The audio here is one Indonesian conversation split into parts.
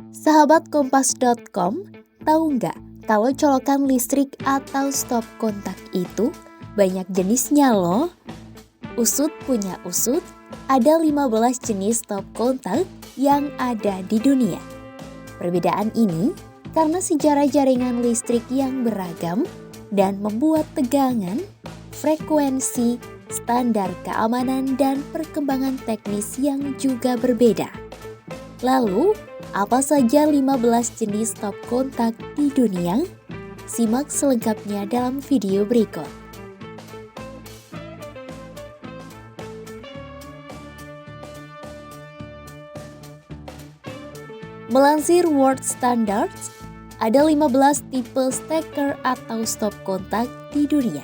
Sahabat Kompas.com, tahu nggak kalau colokan listrik atau stop kontak itu banyak jenisnya loh? Usut punya usut, ada 15 jenis stop kontak yang ada di dunia. Perbedaan ini karena sejarah jaringan listrik yang beragam dan membuat tegangan, frekuensi, standar keamanan, dan perkembangan teknis yang juga berbeda. Lalu, apa saja 15 jenis stop kontak di dunia? Simak selengkapnya dalam video berikut. Melansir World Standards, ada 15 tipe steker atau stop kontak di dunia.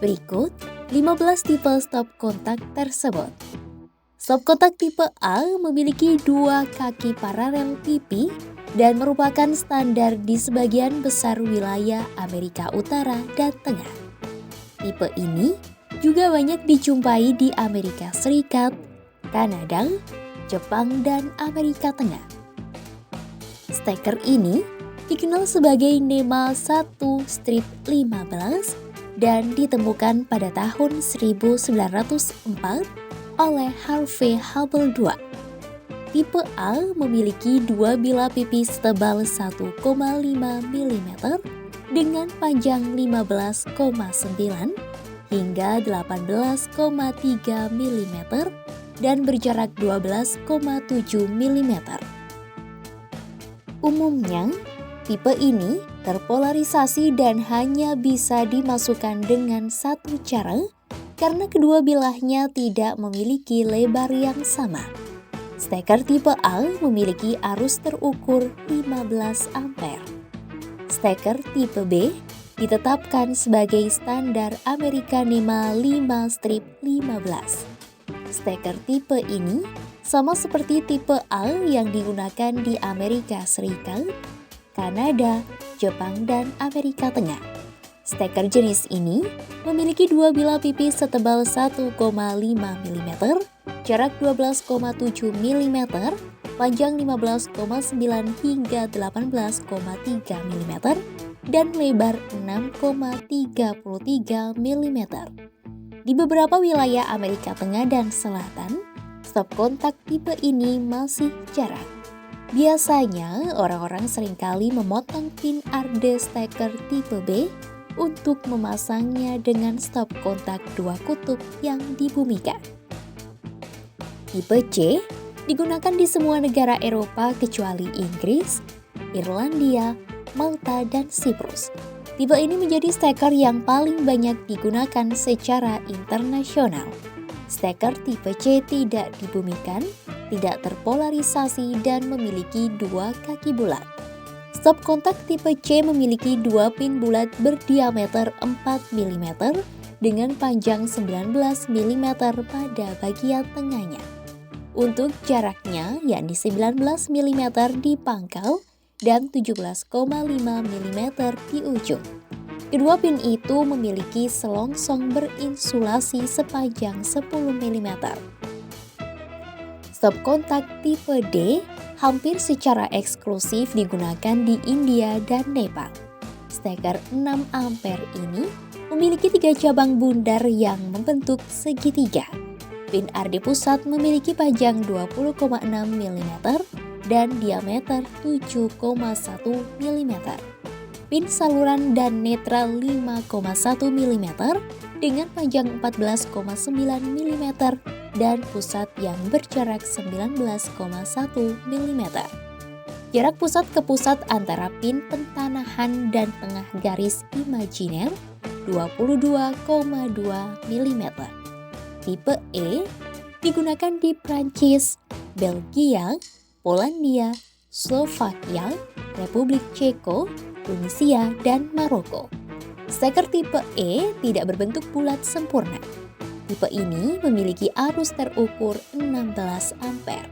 Berikut 15 tipe stop kontak tersebut. Stop kontak tipe A memiliki dua kaki paralel pipi dan merupakan standar di sebagian besar wilayah Amerika Utara dan Tengah. Tipe ini juga banyak dijumpai di Amerika Serikat, Kanada, Jepang, dan Amerika Tengah. Steker ini dikenal sebagai NEMA 1-15 dan ditemukan pada tahun 1904 oleh Harvey Hubble II. Tipe A memiliki dua bilah pipi setebal 1,5 mm dengan panjang 15,9 hingga 18,3 mm dan berjarak 12,7 mm. Umumnya, tipe ini terpolarisasi dan hanya bisa dimasukkan dengan satu cara karena kedua bilahnya tidak memiliki lebar yang sama. Steker tipe A memiliki arus terukur 15 ampere. Steker tipe B ditetapkan sebagai standar Amerika NEMA 5-15. Steker tipe ini sama seperti tipe A yang digunakan di Amerika Serikat, Kanada, Jepang, dan Amerika Tengah. Steker jenis ini memiliki dua bilah pipi setebal 1,5 mm, jarak 12,7 mm, panjang 15,9 hingga 18,3 mm, dan lebar 6,33 mm. Di beberapa wilayah Amerika Tengah dan Selatan, stop kontak tipe ini masih jarang. Biasanya, orang-orang seringkali memotong pin arde steker tipe B untuk memasangnya dengan stop kontak dua kutub yang dibumikan. Tipe C digunakan di semua negara Eropa kecuali Inggris, Irlandia, Malta, dan Siprus. Tipe ini menjadi steker yang paling banyak digunakan secara internasional. Steker tipe C tidak dibumikan, tidak terpolarisasi, dan memiliki dua kaki bulat. Stop kontak tipe C memiliki dua pin bulat berdiameter 4 mm dengan panjang 19 mm pada bagian tengahnya. Untuk jaraknya yakni 19 mm di pangkal dan 17,5 mm di ujung. Kedua pin itu memiliki selongsong berinsulasi sepanjang 10 mm. Stop kontak tipe D hampir secara eksklusif digunakan di India dan Nepal. Steker 6 ampere ini memiliki 3 cabang bundar yang membentuk segitiga. Pin arde pusat memiliki panjang 20,6 mm dan diameter 7,1 mm. Pin saluran dan netral 5,1 mm dengan panjang 14,9 mm dan pusat yang berjarak 19,1 mm. Jarak pusat ke pusat antara pin pentanahan dan tengah garis imajiner 22,2 mm. Tipe E digunakan di Prancis, Belgia, Polandia, Slovakia, Republik Ceko, Tunisia, dan Maroko. Steker tipe E tidak berbentuk bulat sempurna. Tipe ini memiliki arus terukur 16 ampere.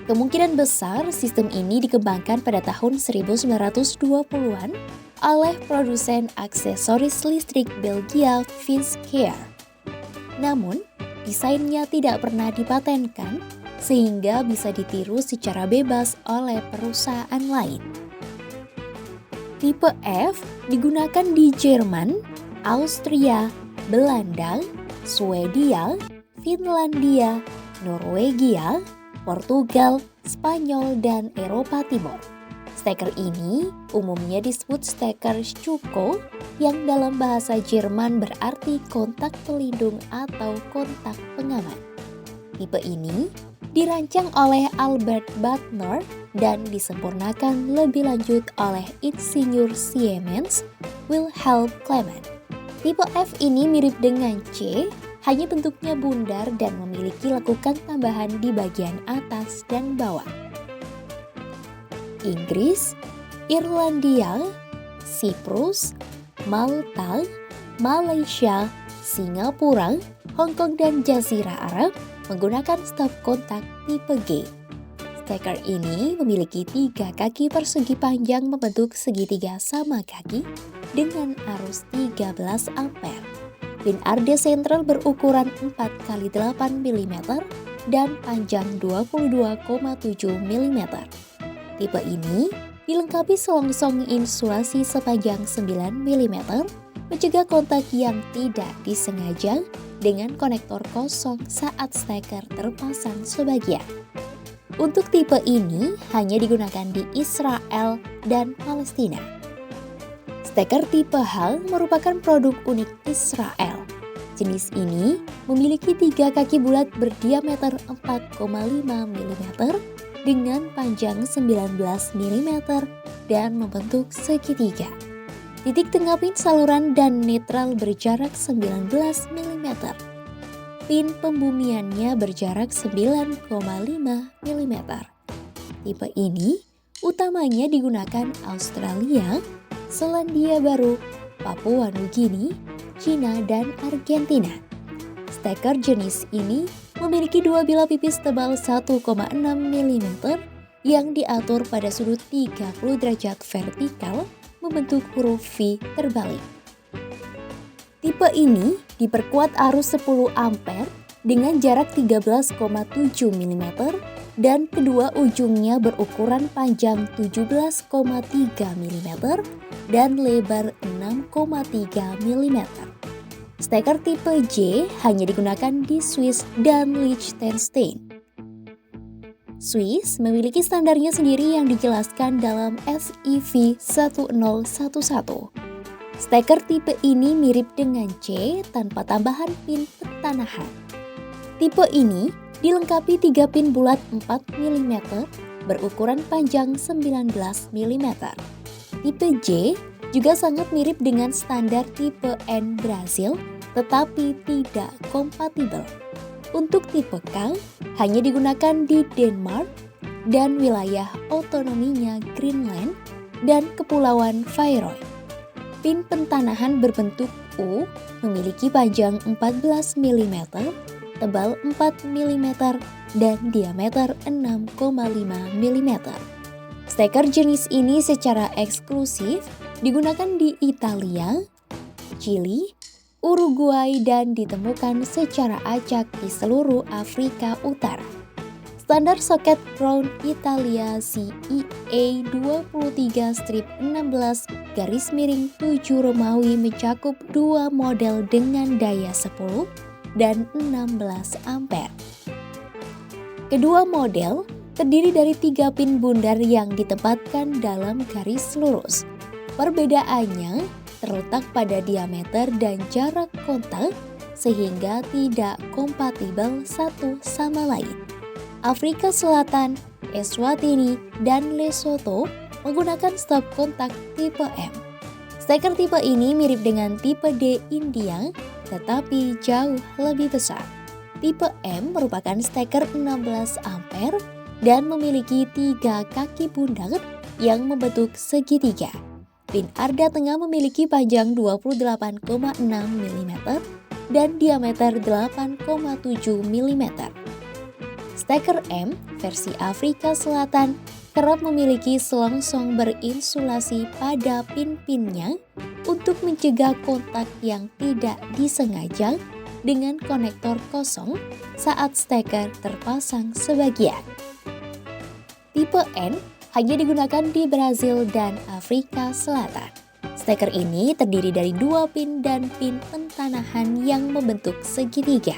Kemungkinan besar sistem ini dikembangkan pada tahun 1920-an oleh produsen aksesoris listrik Belgia Vinscare. Namun, desainnya tidak pernah dipatenkan sehingga bisa ditiru secara bebas oleh perusahaan lain. Tipe F digunakan di Jerman, Austria, Belanda, Swedia, Finlandia, Norwegia, Portugal, Spanyol, dan Eropa Timur. Steker ini umumnya disebut steker Schuko yang dalam bahasa Jerman berarti kontak pelindung atau kontak pengaman. Tipe ini dirancang oleh Albert Buckner dan disempurnakan lebih lanjut oleh insinyur Siemens Wilhelm Clement. Tipe F ini mirip dengan C, hanya bentuknya bundar dan memiliki lekukan tambahan di bagian atas dan bawah. Inggris, Irlandia, Siprus, Malta, Malaysia, Singapura, Hong Kong, dan Jazirah Arab menggunakan stop kontak tipe G. Steker ini memiliki 3 kaki persegi panjang membentuk segitiga sama kaki dengan arus 13 ampere. Pin arde sentral berukuran 4x8 mm dan panjang 22,7 mm. Tipe ini dilengkapi selongsong insulasi sepanjang 9 mm, mencegah kontak yang tidak disengaja dengan konektor kosong saat steker terpasang sebagian. Untuk tipe ini hanya digunakan di Israel dan Palestina. Steker tipe H merupakan produk unik Israel. Jenis ini memiliki 3 kaki bulat berdiameter 4,5 mm dengan panjang 19 mm dan membentuk segitiga. Titik tengah pin saluran dan netral berjarak 19 mm. Pin pembumiannya berjarak 9,5 mm. Tipe ini utamanya digunakan Australia, Selandia Baru, Papua Nugini, Cina, dan Argentina. Steker jenis ini memiliki 2 bilah pipis tebal 1,6 mm yang diatur pada sudut 30 derajat vertikal membentuk huruf V terbalik. Tipe ini diperkuat arus 10 ampere dengan jarak 13,7 mm dan kedua ujungnya berukuran panjang 17,3 mm dan lebar 6,3 mm. Steker tipe J hanya digunakan di Swiss dan Liechtenstein. Swiss memiliki standarnya sendiri yang dijelaskan dalam SIV 1011. Steker tipe ini mirip dengan C tanpa tambahan pin pertanahan. Tipe ini dilengkapi 3 pin bulat 4 mm berukuran panjang 19 mm. Tipe J juga sangat mirip dengan standar tipe N Brasil, tetapi tidak kompatibel. Untuk tipe K hanya digunakan di Denmark dan wilayah otonominya Greenland dan Kepulauan Faroe. Pin pentanahan berbentuk U memiliki panjang 14 mm, tebal 4 mm, dan diameter 6,5 mm. Steker jenis ini secara eksklusif digunakan di Italia, Chili, Uruguay, dan ditemukan secara acak di seluruh Afrika Utara. Standar soket Crown Italia CEA 23-16-7 Romawi mencakup 2 model dengan daya 10 dan 16 ampere. Kedua model terdiri dari 3 pin bundar yang ditempatkan dalam garis lurus. Perbedaannya terletak pada diameter dan jarak kontak sehingga tidak kompatibel satu sama lain. Afrika Selatan, Eswatini, dan Lesotho menggunakan stop kontak tipe M. Steker tipe ini mirip dengan tipe D India, tetapi jauh lebih besar. Tipe M merupakan steker 16 ampere dan memiliki 3 kaki bundar yang membentuk segitiga. Pin arda tengah memiliki panjang 28,6 mm dan diameter 8,7 mm. Steker M versi Afrika Selatan kerap memiliki selongsong berinsulasi pada pin-pinnya untuk mencegah kontak yang tidak disengaja dengan konektor kosong saat steker terpasang sebagian. Tipe N hanya digunakan di Brazil dan Afrika Selatan. Steker ini terdiri dari 2 pin dan pin pentanahan yang membentuk segitiga.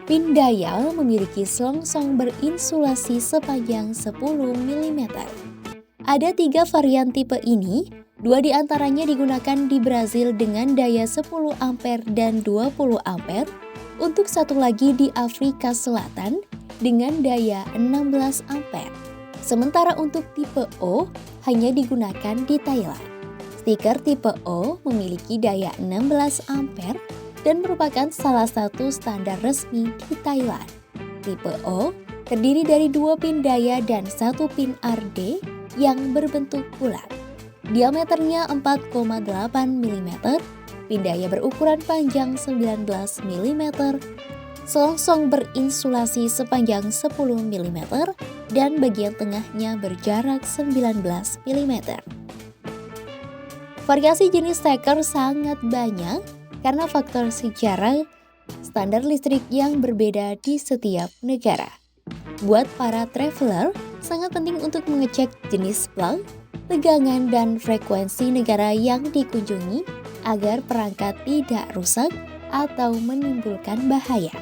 Pin dial memiliki selongsong berinsulasi sepanjang 10 mm. Ada 3 varian tipe ini, 2 diantaranya digunakan di Brazil dengan daya 10 ampere dan 20 ampere, untuk satu lagi di Afrika Selatan dengan daya 16 ampere. Sementara untuk tipe O hanya digunakan di Thailand. Stiker tipe O memiliki daya 16 ampere dan merupakan salah satu standar resmi di Thailand. Tipe O terdiri dari 2 pin daya dan 1 pin RD yang berbentuk bulat. Diameternya 4,8 mm, pin daya berukuran panjang 19 mm, selongsong berinsulasi sepanjang 10 mm, dan bagian tengahnya berjarak 19 mm. Variasi jenis steker sangat banyak karena faktor sejarah standar listrik yang berbeda di setiap negara. Buat para traveler, sangat penting untuk mengecek jenis plug, tegangan, dan frekuensi negara yang dikunjungi agar perangkat tidak rusak atau menimbulkan bahaya.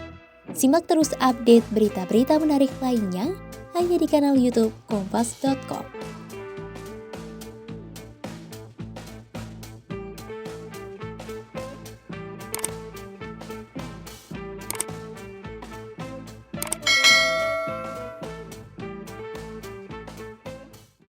Simak terus update berita-berita menarik lainnya hanya di kanal YouTube Kompas.com.